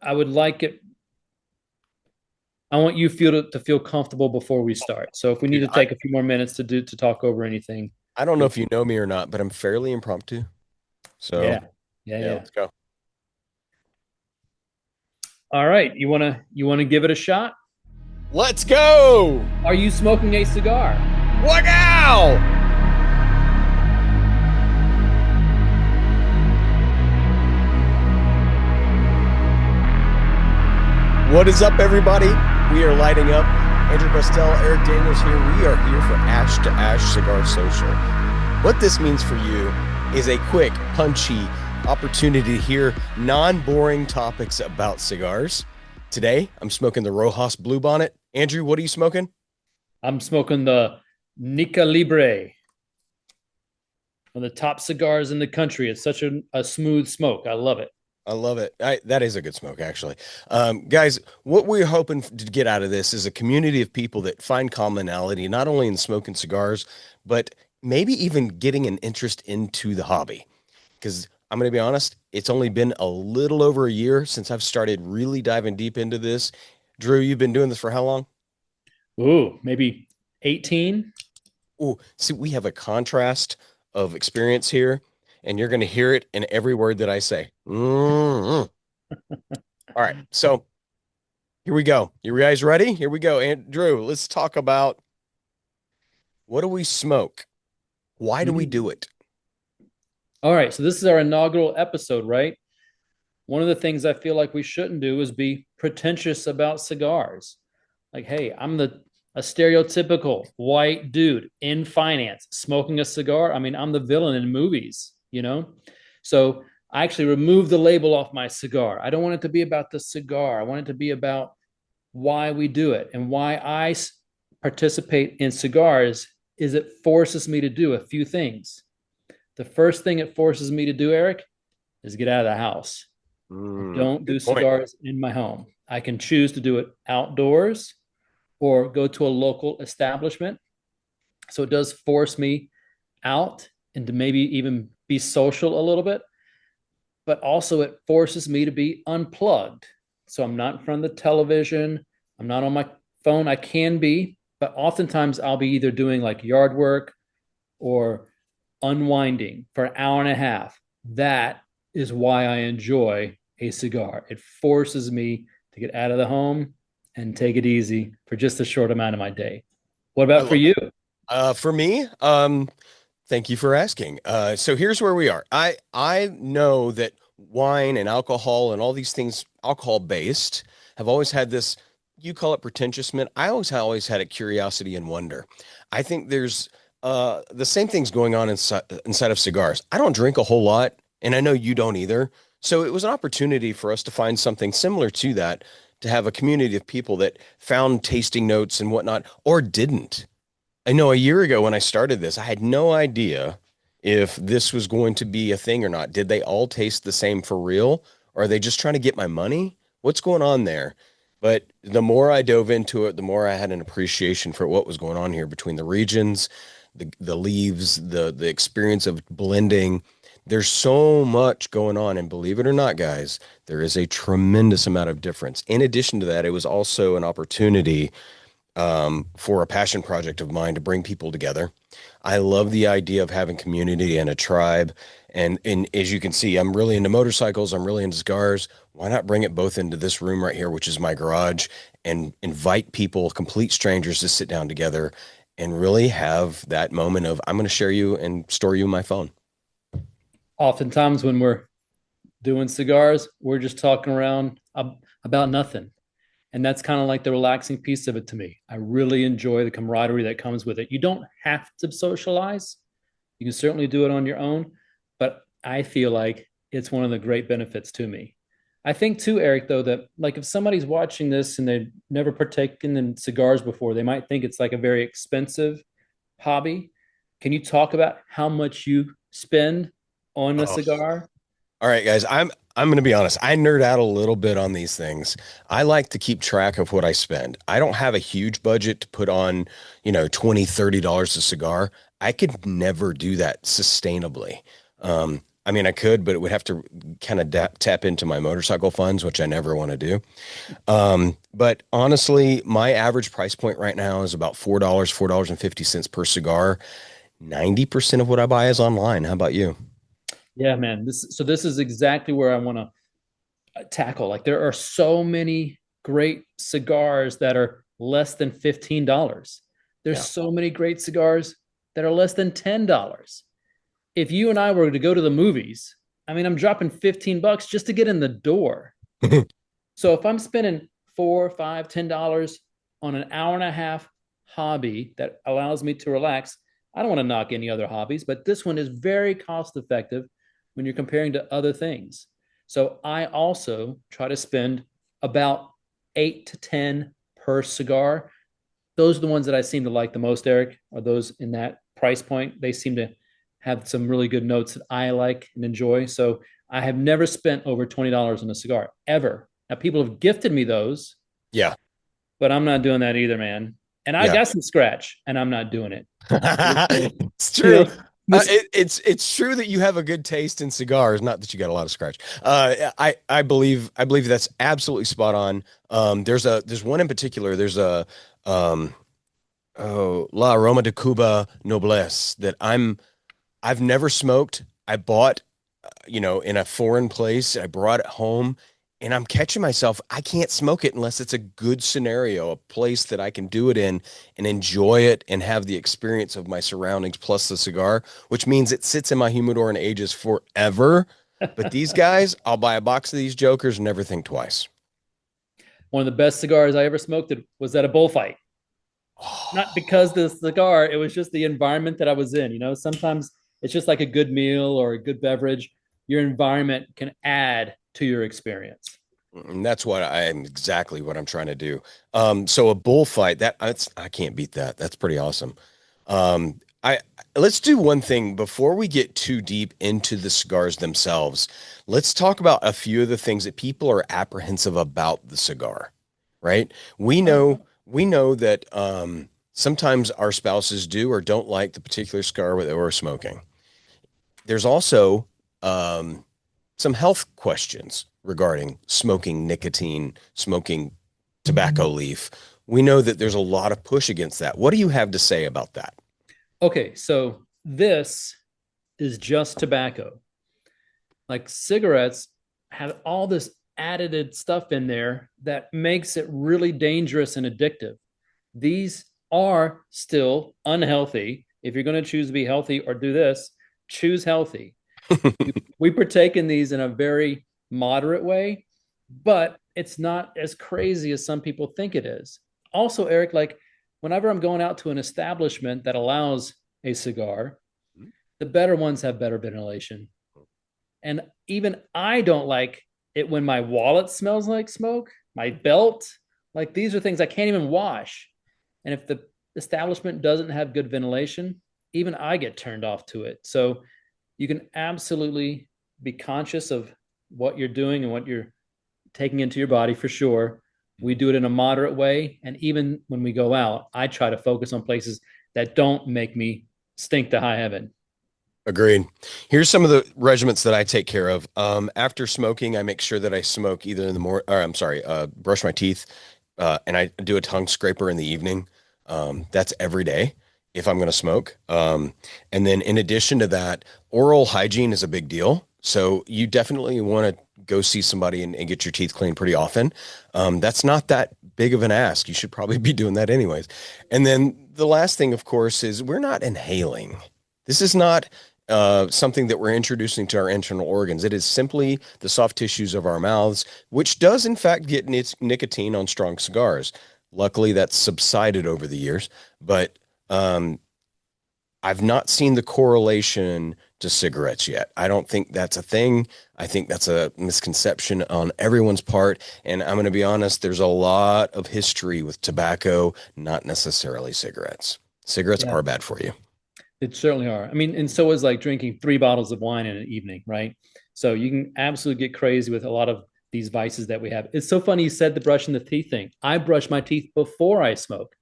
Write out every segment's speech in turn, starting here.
I would like it. I want you to feel comfortable before we start. So if we need Dude, to take a few more minutes to talk over anything, I don't know we if you know me or not, but I'm fairly impromptu. So yeah, yeah, yeah, yeah. let's go. All right, you wanna give it a shot? Let's go. Are you smoking a cigar? Look out! What is up, everybody? We are lighting up. Andrew Postell, Eric Daniels here. We are here for Ash to Ash Cigar Social. What this means for you is a quick, punchy opportunity to hear non-boring topics about cigars. Today, I'm smoking the Rojas Bluebonnet. Andrew, what are you smoking? I'm smoking the Nica Libre, one of the top cigars in the country. It's such a smooth smoke. I love it. I love it. That is a good smoke, actually. Guys, what we're hoping to get out of this is a community of people that find commonality, not only in smoking cigars, but maybe even getting an interest into the hobby. Because I'm going to be honest, it's only been a little over a year since I've started really diving deep into this. Drew, you've been doing this for how long? Ooh, maybe 18. Oh, see, we have a contrast of experience here, and you're going to hear it in every word that I say. All right, so here we go. You guys ready? Here we go. And Drew, let's talk about what do we smoke? Why do we Mm. do it? All right, so this is our inaugural episode, right? One of the things I feel like we shouldn't do is be pretentious about cigars. Like, hey, I'm the a stereotypical white dude in finance smoking a cigar. I mean, I'm the villain in movies. So I actually removed the label off my cigar. I don't want it to be about the cigar. I want it to be about why we do it and why I participate in cigars is it forces me to do a few things. The first thing it forces me to do, Eric, is get out of the house. I don't do Good point. cigars in my home. I can choose to do it outdoors or go to a local establishment. So it does force me out and to maybe even be social a little bit, but also it forces me to be unplugged. So I'm not in front of the television. I'm not on my phone. I can be, but oftentimes I'll be either doing like yard work or unwinding for an hour and a half. That is why I enjoy a cigar. It forces me to get out of the home and take it easy for just a short amount of my day. What I about for love it. you? For me, thank you for asking. So here's where we are. I know that wine and alcohol and all these things, alcohol based, have always had this. You call it pretentiousness. I always had a curiosity and wonder. I think there's the same things going on inside of cigars. I don't drink a whole lot, and I know you don't either. So it was an opportunity for us to find something similar to that, to have a community of people that found tasting notes and whatnot, or didn't. I know a year ago when I started this, I had no idea if this was going to be a thing or not. Did they all taste the same for real? Or are they just trying to get my money? What's going on there? But the more I dove into it, the more I had an appreciation for what was going on here between the regions, the leaves, the experience of blending. There's so much going on, and believe it or not, guys, there is a tremendous amount of difference. In addition to that, it was also an opportunity for a passion project of mine to bring people together. I love the idea of having community and a tribe. And as you can see, I'm really into motorcycles. I'm really into cigars. Why not bring it both into this room right here, which is my garage, and invite people, complete strangers, to sit down together and really have that moment of I'm going to share you and store you in my phone. Oftentimes when we're doing cigars, we're just talking around about nothing. And that's kind of like the relaxing piece of it to me. I really enjoy the camaraderie that comes with it. You don't have to socialize. You can certainly do it on your own, but I feel like it's one of the great benefits to me. I think too, Eric, though, that like if somebody's watching this and they've never partaken in cigars before, they might think it's like a very expensive hobby. Can you talk about how much you spend on a Oh, cigar? all right, guys. I'm going to be honest. I nerd out a little bit on these things. I like to keep track of what I spend. I don't have a huge budget to put on, 20, $30 a cigar. I could never do that sustainably. I mean, I could, but it would have to kind of tap into my motorcycle funds, which I never want to do. But honestly, my average price point right now is about $4.50 per cigar. 90% of what I buy is online. How about you? Yeah, man. This is exactly where I want to tackle. Like there are so many great cigars that are less than $15. There's Yeah. so many great cigars that are less than $10. If you and I were to go to the movies, I mean, I'm dropping $15 just to get in the door. So if I'm spending four, five, $10 on an hour and a half hobby that allows me to relax, I don't want to knock any other hobbies, but this one is very cost effective when you're comparing to other things. So I also try to spend about 8 to 10 per cigar. Those are the ones that I seem to like the most, Eric, are those in that price point. They seem to have some really good notes that I like and enjoy. So I have never spent over $20 on a cigar ever. Now, people have gifted me those, Yeah. but I'm not doing that either, man. And I Yeah. got some scratch, and I'm not doing it. It's You true. know, this It's true that you have a good taste in cigars, not that you got a lot of scratch. I believe that's absolutely spot on. There's one in particular. There's a um La Aroma de Cuba Noblesse that I've never smoked. I bought in a foreign place. I brought it home and I'm catching myself. I can't smoke it unless it's a good scenario, a place that I can do it in and enjoy it and have the experience of my surroundings plus the cigar, which means it sits in my humidor and ages forever. But these guys, I'll buy a box of these jokers and never think twice. one of the best cigars I ever smoked was at a bullfight. Not because the cigar, it was just the environment that I was in. Sometimes it's just like a good meal or a good beverage. Your environment can add to your experience. And that's what I'm exactly what I'm trying to do. So a bullfight I can't beat that. That's pretty awesome. I Let's do one thing before we get too deep into the cigars themselves. Let's talk about a few of the things that people are apprehensive about the cigar, right? We know that sometimes our spouses do or don't like the particular cigar that we're smoking. There's also some health questions regarding smoking nicotine, smoking tobacco leaf. We know that there's a lot of push against that. What do you have to say about that? Okay, so this is just tobacco. Like cigarettes have all this added stuff in there that makes it really dangerous and addictive. These are still unhealthy. If you're going to choose to be healthy or do this, choose healthy. We partake in these in a very moderate way, but it's not as crazy as some people think it is. Also, Eric, like whenever I'm going out to an establishment that allows a cigar, the better ones have better ventilation. And even I don't like it when my wallet smells like smoke, my belt. Like these are things I can't even wash. And if the establishment doesn't have good ventilation, even I get turned off to it. So you can absolutely be conscious of what you're doing and what you're taking into your body for sure. We do it in a moderate way. And even when we go out, I try to focus on places that don't make me stink to high heaven. Agreed. Here's some of the regiments that I take care of. After smoking, I make sure that I smoke either in the morning, or I'm sorry, brush my teeth, and I do a tongue scraper in the evening. That's every day if I'm going to smoke. And then in addition to that, oral hygiene is a big deal. So you definitely want to go see somebody and get your teeth cleaned pretty often. That's not that big of an ask. You should probably be doing that anyways. And then the last thing, of course, is we're not inhaling. This is not something that we're introducing to our internal organs. It is simply the soft tissues of our mouths, which does in fact get nicotine on strong cigars. Luckily, that's subsided over the years, but um, I've not seen the correlation to cigarettes yet. I don't think that's a thing. I think that's a misconception on everyone's part. And I'm going to be honest, there's a lot of history with tobacco, not necessarily cigarettes. Cigarettes Yeah, are bad for you. it certainly are. I mean, and so is like drinking 3 bottles of wine in an evening, right? So you can absolutely get crazy with a lot of these vices that we have. It's so funny you said the brushing the teeth thing. I brush my teeth before I smoke.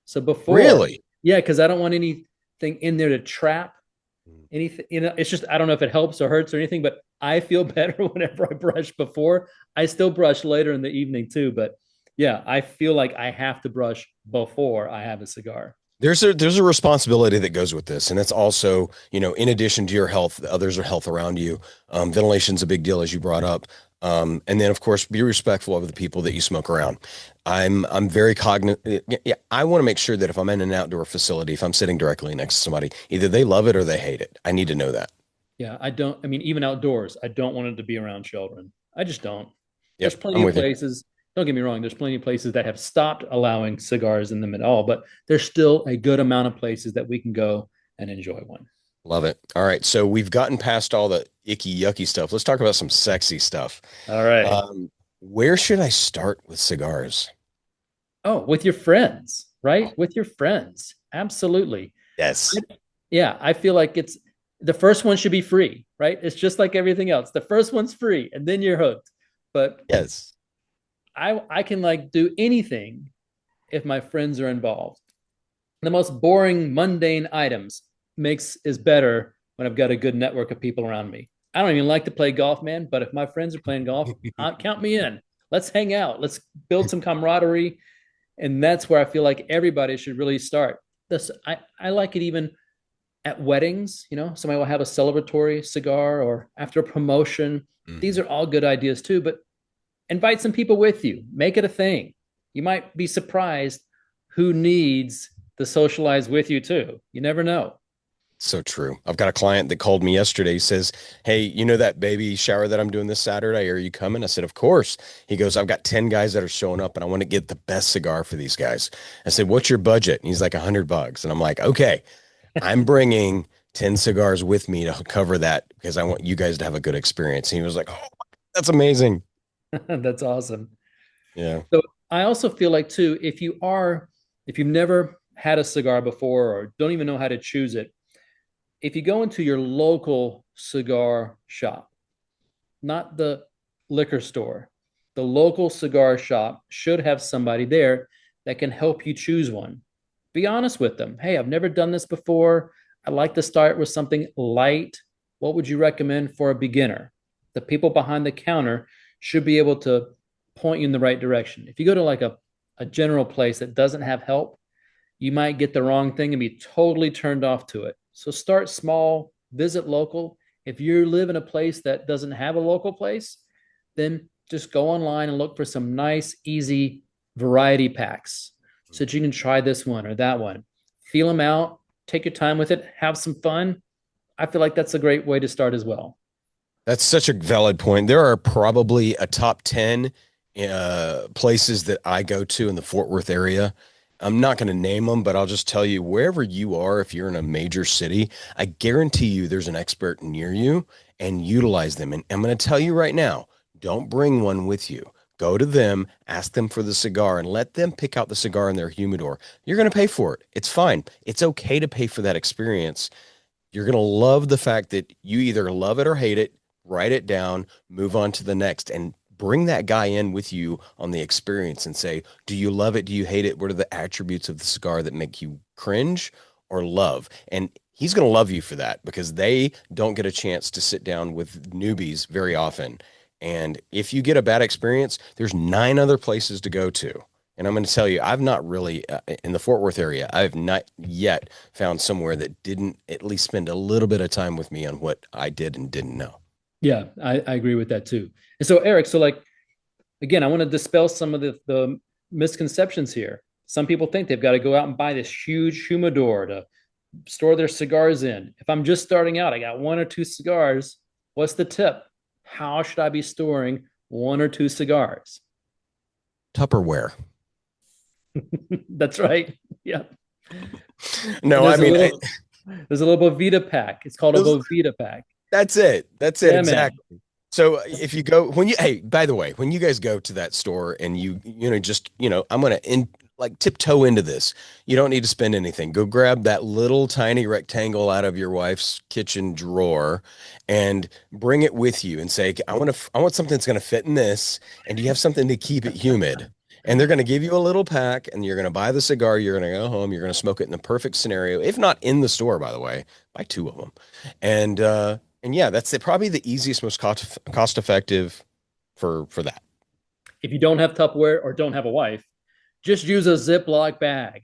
So before, Really? yeah, because I don't want anything in there to trap. anything, it's just, I don't know if it helps or hurts or anything, but I feel better whenever I brush before. I still brush later in the evening too, but yeah, I feel like I have to brush before I have a cigar. There's a responsibility that goes with this, and it's also, in addition to your health, others are health around you. Ventilation's a big deal, as you brought up. And then, of course, be respectful of the people that you smoke around. I'm very cognizant. Yeah, I want to make sure that if I'm in an outdoor facility, if I'm sitting directly next to somebody, either they love it or they hate it. I need to know that. Yeah, I don't, I mean, even outdoors, I don't want it to be around children. I just don't. There's Yep, plenty I'm of with you. places, don't get me wrong, there's plenty of places that have stopped allowing cigars in them at all, but there's still a good amount of places that we can go and enjoy one. Love it. All right, so we've gotten past all the icky, yucky stuff. Let's talk about some sexy stuff. All right. Um, where should I start with cigars? Oh, with your friends, right? With your friends. Absolutely. Yes. Yeah, I feel like it's the first one should be free, right? It's just like everything else. The first one's free and then you're hooked. But Yes. I can like do anything if my friends are involved. The most boring, mundane items makes is better when I've got a good network of people around me. I don't even like to play golf, man, but if my friends are playing golf, count me in. Let's hang out. Let's build some camaraderie. And that's where I feel like everybody should really start. This I like it even at weddings, somebody will have a celebratory cigar or after a promotion. These Mhm. are all good ideas too, but invite some people with you. Make it a thing. You might be surprised who needs to socialize with you too. You never know. So true. I've got a client that called me yesterday. He says, "Hey, you know that baby shower that I'm doing this Saturday? Are you coming?" I said, "Of course." He goes, "I've got 10 guys that are showing up and I want to get the best cigar for these guys." I said, "What's your budget?" And he's like, $100. And I'm like, "Okay, I'm bringing 10 cigars with me to cover that because I want you guys to have a good experience." And he was like, "Oh, that's amazing." That's awesome. Yeah. So I also feel like too, if you've never had a cigar before or don't even know how to choose it, if you go into your local cigar shop, not the liquor store, the local cigar shop should have somebody there that can help you choose one. Be honest with them. Hey, I've never done this before. I'd like to start with something light. What would you recommend for a beginner? The people behind the counter should be able to point you in the right direction. If you go to like a general place that doesn't have help, you might get the wrong thing and be totally turned off to it. So start small, visit local. If you live in a place that doesn't have a local place, then just go online and look for some nice, easy variety packs so that you can try this one or that one. Feel them out, take your time with it, have some fun. I feel like that's a great way to start as well. That's such a valid point. There are probably a top 10 places that I go to in the Fort Worth area. I'm not going to name them, but I'll just tell you wherever you are, if you're in a major city, I guarantee you there's an expert near you and utilize them. And I'm going to tell you right now, don't bring one with you. Go to them, ask them for the cigar, and let them pick out the cigar in their humidor. You're going to pay for it. It's fine. It's okay to pay for that experience. You're going to love the fact that you either love it or hate it, write it down, move on to the next, and bring that guy in with you on the experience and say, do you love it? Do you hate it? What are the attributes of the cigar that make you cringe or love? And he's going to love you for that because they don't get a chance to sit down with newbies very often. And if you get a bad experience, there's 9 other places to go to. And I'm going to tell you, I've not really, in the Fort Worth area, I've not yet found somewhere that didn't at least spend a little bit of time with me on what I did and didn't know. Yeah, I agree with that too. And so, Eric, so like, again, I want to dispel some of the misconceptions here. Some people think they've got to go out and buy this huge humidor to store their cigars in. If I'm just starting out, I got one or two cigars. What's the tip? How should I be storing one or two cigars? Tupperware. That's right. Yeah. And No, I mean, there's a little Bovita pack. It's called a those- Bovita pack. that's it. That's it. Yeah, man. Exactly. So if you go when you hey, by the way, when you guys go to that store and just I'm gonna in like tiptoe into this. You don't need to spend anything. Go grab that little tiny rectangle out of your wife's kitchen drawer and bring it with you and say, I want something that's gonna fit in this, and do you have something to keep it humid? And they're going to give you a little pack and you're going to buy the cigar. You're going to go home. You're going to smoke it in the perfect scenario. If not in the store, by the way, buy two of them. And yeah, that's probably the easiest, most cost effective for that. If you don't have Tupperware or don't have a wife, just use a Ziploc bag.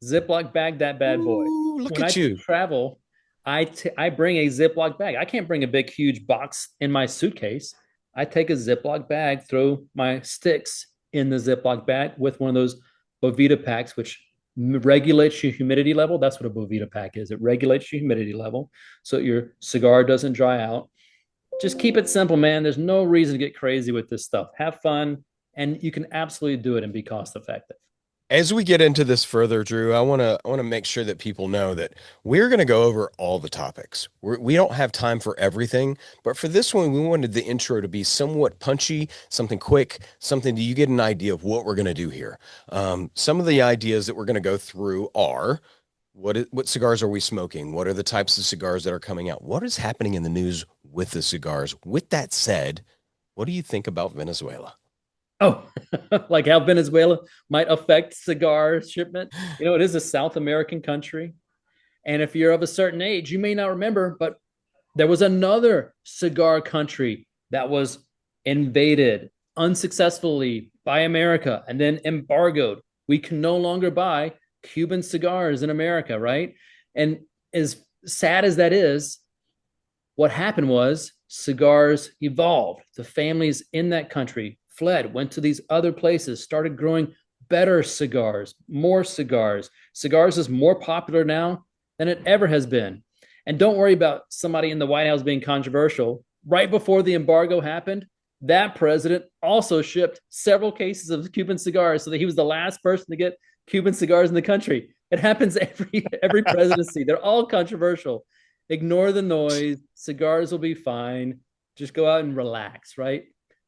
Ziploc bag that bad boy. Ooh, look When I at you. travel, I bring a Ziploc bag. I can't bring a big, huge box in my suitcase. I take a Ziploc bag, throw my sticks in the Ziploc bag with one of those Bovita packs, which regulates your humidity level. That's what a Bovita pack is. It regulates your humidity level so your cigar doesn't dry out. Just keep it simple, man. There's no reason to get crazy with this stuff. Have fun, and you can absolutely do it and be cost effective. As we get into this further, Drew, I want to make sure that people know that we're going to go over all the topics. We don't have time for everything, but for this one, we wanted the intro to be somewhat punchy, something quick, something that you get an idea of what we're going to do here. Some of the ideas that we're going to go through are what cigars are we smoking? What are the types of cigars that are coming out? What is happening in the news with the cigars? With that said, what do you think about Venezuela? Oh, like how Venezuela might affect cigar shipment. It is a South American country. And if you're of a certain age, you may not remember, but there was another cigar country that was invaded unsuccessfully by America and then embargoed. We can no longer buy Cuban cigars in America, right? And as sad as that is, what happened was cigars evolved. The families in that country fled, went to these other places, started growing better cigars, more cigars. Cigars is more popular now than it ever has been. And don't worry about somebody in the White House being controversial. Right before the embargo happened, that president also shipped several cases of Cuban cigars so that he was the last person to get Cuban cigars in the country. It happens every presidency. They're all controversial. Ignore the noise. Cigars will be fine. Just go out and relax, right?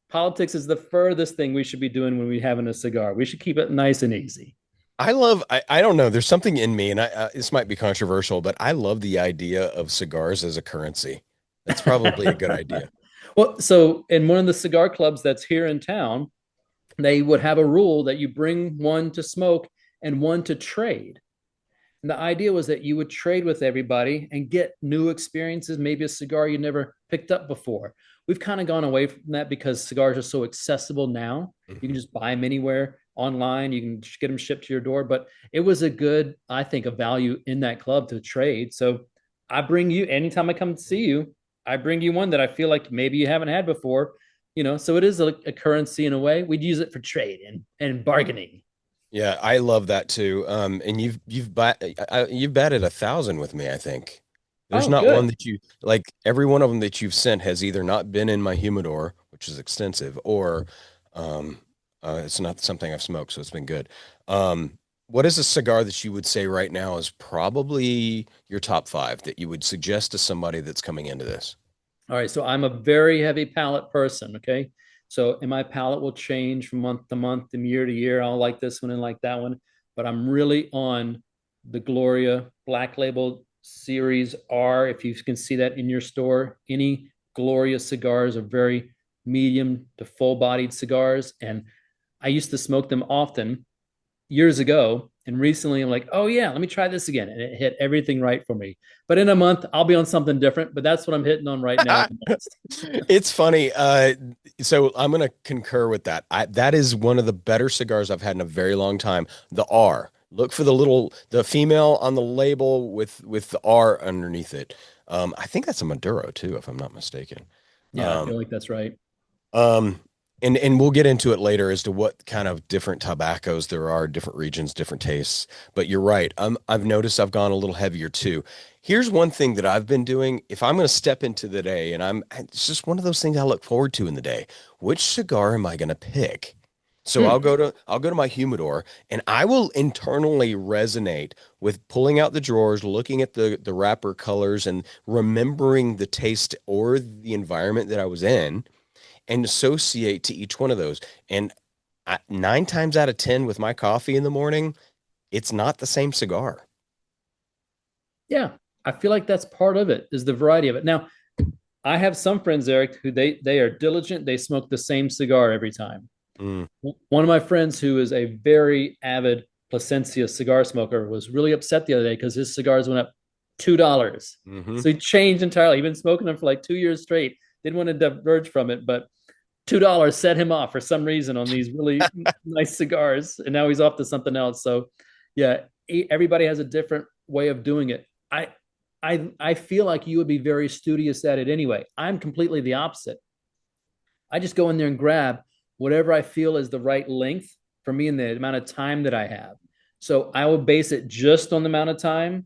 Politics is the furthest thing we should be doing when we having a cigar. We should keep it nice and easy. I don't know. There's something in me, and this might be controversial, but I love the idea of cigars as a currency. That's probably a good idea. Well, so in one of the cigar clubs that's here in town, they would have a rule that you bring one to smoke and one to trade. And the idea was that you would trade with everybody and get new experiences, maybe a cigar you never picked up before. We've kind of gone away from that because cigars are so accessible now. You can Mhm. just buy them anywhere online. You can just get them shipped to your door. But it was a good, I think, a value in that club to trade. So I bring you, anytime I come to see you, I bring you one that I feel like maybe you haven't had before. So it is a currency in a way. We'd use it for trade and bargaining. Yeah, I love that too. And you've batted 1,000 with me, I think. There's Oh, not one good. that you like. Every one of them that you've sent has either not been in my humidor, which is extensive, or um, it's not something I've smoked, so it's been good. What is a cigar that you would say right now is probably your top five that you would suggest to somebody that's coming into this? All right, so I'm a very heavy palate person. Okay, so and my palate will change from month to month and year to year. I'll like this one and like that one, but I'm really on the Gloria Black Label Series R. If you can see that in your store, any Gloria cigars are very medium to full-bodied cigars, and I used to smoke them often years ago. And recently I'm like, oh yeah, let me try this again. And it hit everything right for me. But in a month, I'll be on something different. But that's what I'm hitting on right now. It's funny. So I'm going to concur with that. That is one of the better cigars I've had in a very long time. The R. Look for the female on the label with the R underneath it. I think that's a Maduro too, if I'm not mistaken. Yeah, I Um, feel like that's right. um, and we'll get into it later as to what kind of different tobaccos there are, different regions, different tastes. But you're right. I've noticed I've gone a little heavier too. Here's one thing that I've been doing. If I'm going to step into the day, it's just one of those things I look forward to in the day. Which cigar am I going to pick? So Hmm. I'll go to my humidor and I will internally resonate with pulling out the drawers, looking at the wrapper colors and remembering the taste or the environment that I was in and associate to each one of those. And 9 times out of 10 with my coffee in the morning, it's not the same cigar. Yeah, I feel like that's part of it is the variety of it. Now, I have some friends, Eric, who they are diligent. They smoke the same cigar every time. Mm. One of my friends who is a very avid Placencia cigar smoker was really upset the other day because his cigars went up $2. Hmm. So he changed entirely. He'd been smoking them for like 2 years straight. Didn't want to diverge from it, but $2 set him off for some reason on these really nice cigars, and now he's off to something else. So, yeah, everybody has a different way of doing it. I feel like you would be very studious at it anyway. I'm completely the opposite. I just go in there and grab whatever I feel is the right length for me and the amount of time that I have. So I will base it just on the amount of time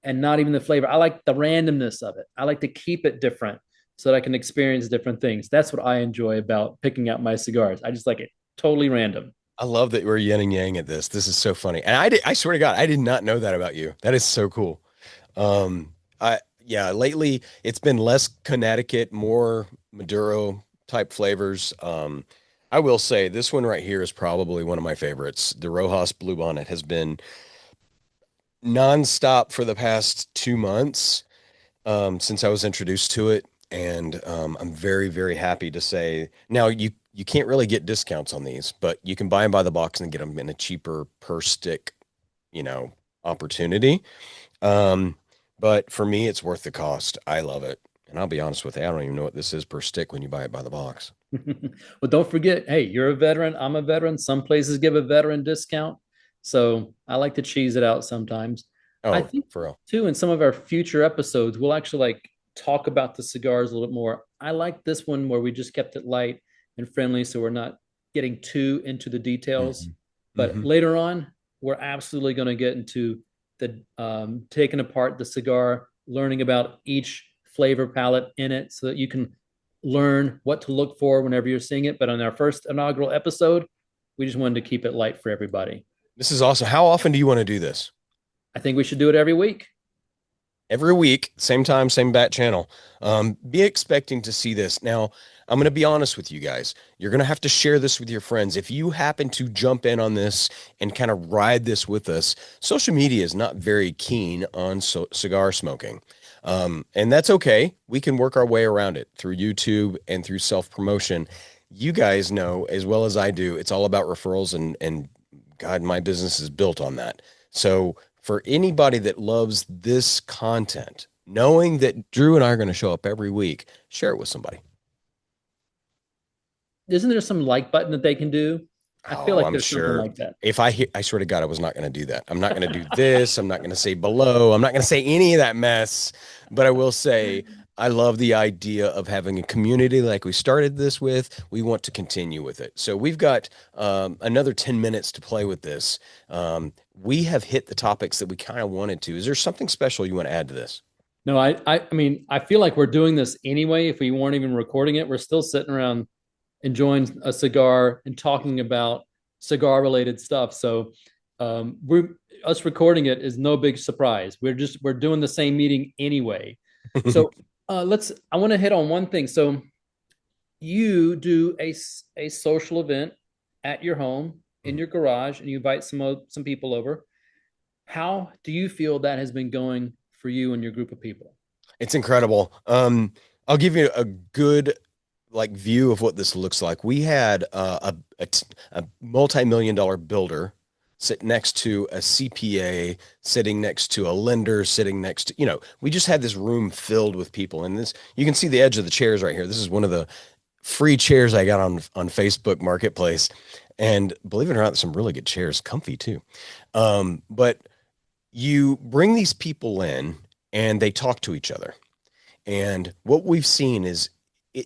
and not even the flavor. I like the randomness of it. I like to keep it different so that I can experience different things. That's what I enjoy about picking out my cigars. I just like it totally random. I love that we're yin and yang at this. This is so funny. And I swear to God, I did not know that about you. That is so cool. Yeah, lately it's been less Connecticut, more Maduro type flavors. I will say this one right here is probably one of my favorites. The Rojas Bluebonnet has been nonstop for the past 2 months, since I was introduced to it. And I'm very, very happy to say now you can't really get discounts on these, but you can buy them by the box and get them in a cheaper per stick, you know, opportunity. Um, but for me, it's worth the cost. I love it. And I'll be honest with you, I don't even know what this is per stick when you buy it by the box. Well, don't forget, hey, you're a veteran. I'm a veteran. Some places give a veteran discount. So I like to cheese it out sometimes. I Oh, think, for real. too, in some of our future episodes, we'll actually like talk about the cigars a little bit more. I like this one where we just kept it light and friendly. So we're not getting too into the details. Hmm. But Hmm. later on, we're absolutely going to get into the taking apart the cigar, learning about each flavor palette in it so that you can learn what to look for whenever you're seeing it. But on our first inaugural episode, we just wanted to keep it light for everybody. This is awesome. How often do you want to do this? I think we should do it every week. Every week, same time, same bat channel. Be expecting to see this. Now, I'm going to be honest with you guys. You're going to have to share this with your friends. If you happen to jump in on this and kind of ride this with us, social media is not very keen on cigar smoking. And that's okay. We can work our way around it through YouTube and through self promotion. You guys know as well as I do, it's all about referrals, and God, my business is built on that. So, for anybody that loves this content, knowing that Drew and I are going to show up every week, share it with somebody. Isn't there some like button that they can do? I feel Oh, like I'm there's something sure. like that. If I hear, I swear to God, I was not going to do that. I'm not going to do this. I'm not going to say below. I'm not going to say any of that mess. But I will say, I love the idea of having a community like we started this with. We want to continue with it. So we've got another 10 minutes to play with this. We have hit the topics that we kind of wanted to. Is there something special you want to add to this? No, I mean, I feel like we're doing this anyway. If we weren't even recording it, we're still sitting around enjoying a cigar and talking about cigar related stuff. So we're us recording it is no big surprise. We're doing the same meeting anyway. So let's. I want to hit on one thing. So you do a social event at your home in your garage, and you invite some people over. How do you feel that has been going for you and your group of people? It's incredible. I'll give you a good like view of what this looks like. We had a multi-million dollar builder sit next to a CPA, sitting next to a lender, sitting next to, we just had this room filled with people. And this, you can see the edge of the chairs right here. This is one of the free chairs I got on Facebook Marketplace. And believe it or not, some really good chairs, comfy too. But you bring these people in and they talk to each other. And what we've seen is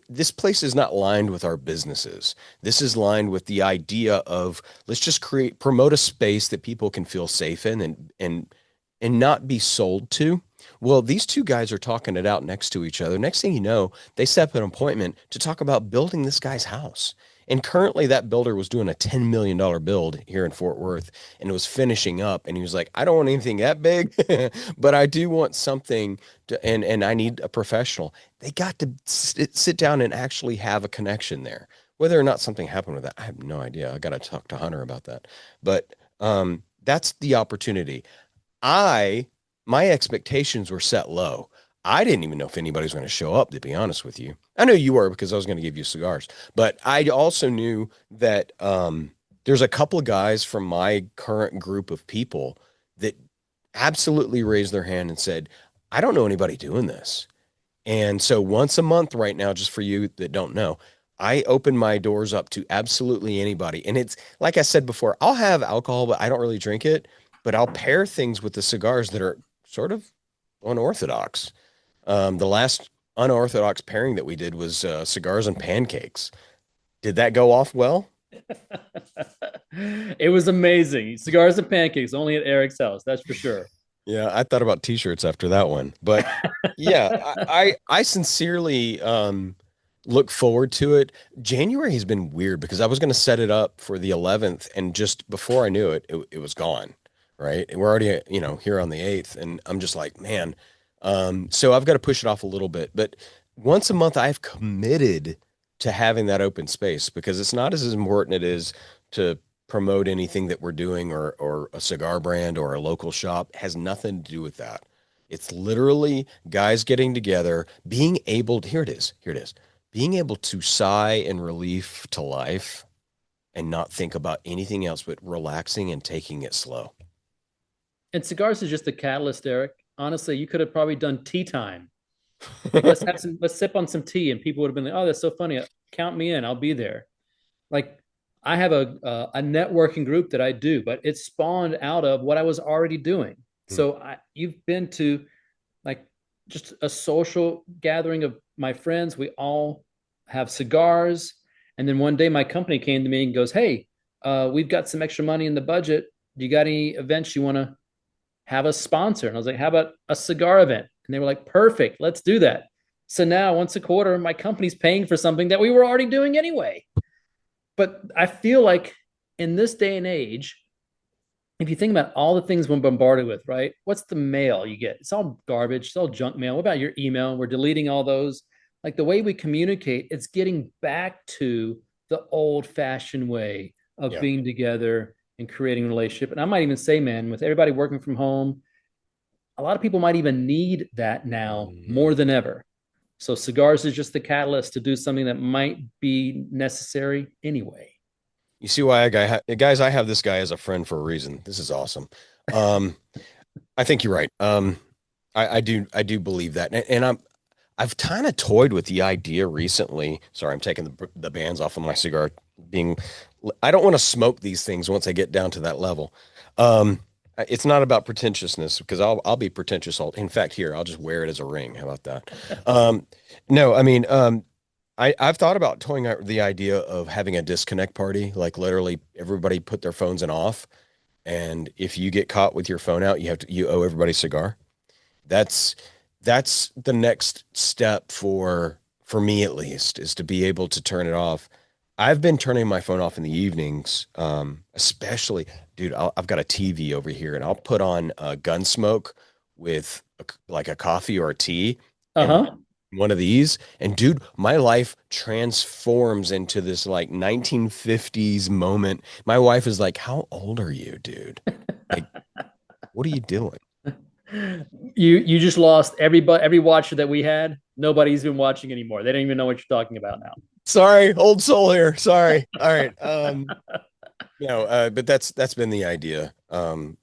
this place is not lined with our businesses. This is lined with the idea of let's just promote a space that people can feel safe in and not be sold to. Well, these two guys are talking it out next to each other. Next thing you know, they set up an appointment to talk about building this guy's house. And currently, that builder was doing a $10 million build here in Fort Worth and it was finishing up. And he was like, I don't want anything that big, but I do want something and I need a professional. They got to sit down and actually have a connection there. Whether or not something happened with that, I have no idea. I got to talk to Hunter about that. But that's the opportunity. I, my expectations were set low. I didn't even know if anybody was going to show up, to be honest with you. I know you were because I was going to give you cigars, but I also knew that there's a couple of guys from my current group of people that absolutely raised their hand and said, I don't know anybody doing this. And so once a month right now, just for you that don't know, I open my doors up to absolutely anybody. And it's like I said before, I'll have alcohol, but I don't really drink it. But I'll pair things with the cigars that are sort of unorthodox. The last unorthodox pairing that we did was cigars and pancakes. Did that go off well? It was amazing. Cigars and pancakes only at Eric's house, that's for sure. Yeah, I thought about t-shirts after that one. But yeah, I sincerely look forward to it. January has been weird because I was going to set it up for the 11th and just before I knew it, it was gone, right? And we're already, here on the 8th and I'm just like, man. So I've got to push it off a little bit, but once a month I've committed to having that open space because it's not as important it is to promote anything that we're doing or a cigar brand or a local shop. It has nothing to do with that. It's literally guys getting together, being able to, here it is, being able to sigh in relief to life and not think about anything else but relaxing and taking it slow. And cigars is just a catalyst, Eric. Honestly, you could have probably done tea time. Like let's sip on some tea, and people would have been like, "Oh, that's so funny. Count me in. I'll be there." Like I have a networking group that I do, but it spawned out of what I was already doing. So you've been to like just a social gathering of my friends. We all have cigars, and then one day my company came to me and goes, "Hey, we've got some extra money in the budget. Do you got any events you want to have a sponsor?" And I was like, "How about a cigar event?" And they were like, "Perfect, let's do that." So now once a quarter, my company's paying for something that we were already doing anyway. But I feel like in this day and age, if you think about all the things we're bombarded with, right? What's the mail you get? It's all garbage, it's all junk mail. What about your email? We're deleting all those. Like the way we communicate, it's getting back to the old fashioned way of Yeah. being together and creating a relationship. And I might even say, man, with everybody working from home, a lot of people might even need that now more Mhm. than ever. So cigars is just the catalyst to do something that might be necessary anyway. You see why guys, I have this guy as a friend for a reason. This is awesome. Um, I think you're right. I do believe that, and I've kind of toyed with the idea recently. Sorry, I'm taking the bands off of my cigar. Being, I don't want to smoke these things once I get down to that level. Um, it's not about pretentiousness because I'll be pretentious. In fact, here I'll just wear it as a ring. How about that? Um, no, I mean, I've thought about toying out the idea of having a disconnect party, like literally everybody put their phones in off, and if you get caught with your phone out, you owe everybody a cigar. That's that's the next step for me at least is to be able to turn it off. I've been turning my phone off in the evenings, especially, dude. I've got a TV over here, and I'll put on Gunsmoke with like a coffee or a tea, and Uh-huh. one of these, and dude, my life transforms into this like 1950s moment. My wife is like, "How old are you, dude? Like, what are you doing?" You just lost every watcher that we had. Nobody's been watching anymore. They don't even know what you're talking about now. Sorry, old soul here. Sorry. All right. But that's been the idea. Um,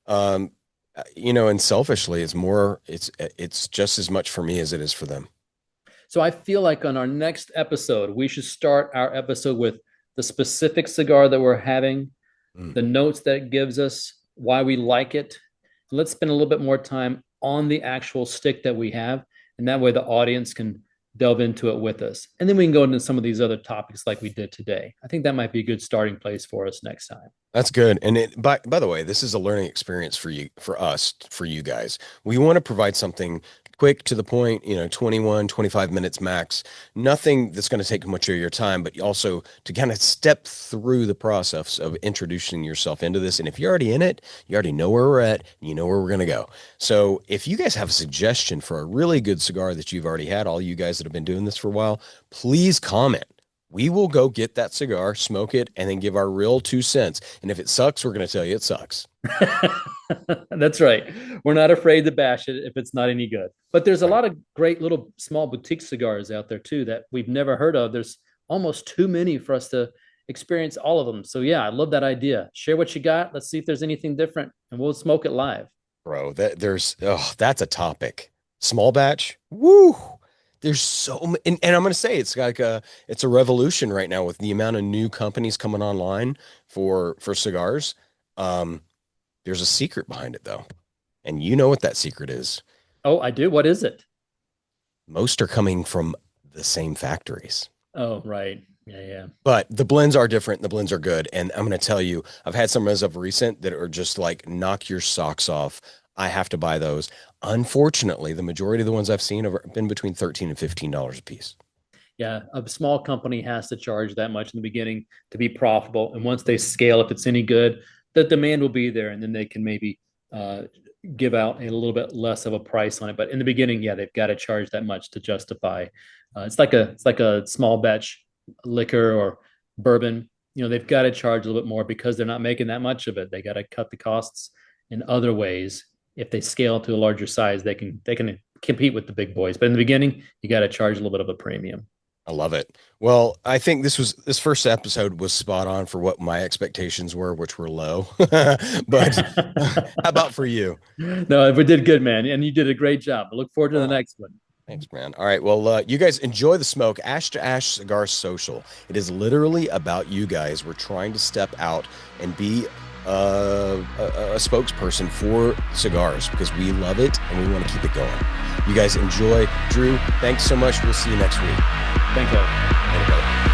and selfishly, it's just as much for me as it is for them. So I feel like on our next episode, we should start our episode with the specific cigar that we're having, Mm. the notes that it gives us, why we like it. Let's spend a little bit more time on the actual stick that we have. And that way the audience can delve into it with us. And then we can go into some of these other topics like we did today. I think that might be a good starting place for us next time. That's good. And by the way, this is a learning experience for you, for us, for you guys. We want to provide something quick to the point, 21, 25 minutes max. Nothing that's going to take much of your time, but also to kind of step through the process of introducing yourself into this. And if you're already in it, you already know where we're at, and you know where we're going to go. So if you guys have a suggestion for a really good cigar that you've already had, all you guys that have been doing this for a while, please comment. we will go get that cigar, smoke it, and then give our real 2 cents. And if it sucks, we're going to tell you it sucks. That's right. We're not afraid to bash it if it's not any good. But there's a Right. lot of great little small boutique cigars out there too that we've never heard of. There's almost too many for us to experience all of them. So yeah, I love that idea. Share what you got. Let's see if there's anything different and we'll smoke it live. Bro, that's a topic. Small batch. Woo. There's and I'm going to say it's a revolution right now with the amount of new companies coming online for cigars. Um, there's a secret behind it though. And you know what that secret is. Oh, I do. What is it? Most are coming from the same factories. Oh, right. Yeah, yeah. But the blends are different. The blends are good. And I'm going to tell you, I've had some as of recent that are just like knock your socks off. I have to buy those. Unfortunately, the majority of the ones I've seen have been between $13 and $15 a piece. Yeah, a small company has to charge that much in the beginning to be profitable. And once they scale, if it's any good, the demand will be there, and then they can maybe uh, give out a little bit less of a price on it. But in the beginning, yeah, they've got to charge that much to justify. It's like a small batch liquor or bourbon. You know, they've got to charge a little bit more because they're not making that much of it. They got to cut the costs in other ways. If they scale to a larger size, they can compete with the big boys. But in the beginning, you got to charge a little bit of a premium. I love it. Well, I think this first episode was spot on for what my expectations were, which were low. But how about for you? No, we did good, man, and you did a great job. I look forward to the Oh, next one. thanks, man. All right. Well, you guys enjoy the smoke. Ash to Ash Cigar Social. It is literally about you guys. We're trying to step out and be a spokesperson for cigars because we love it and we want to keep it going. You guys enjoy. Drew, thanks so much. We'll see you next week. Thank you. Later, brother.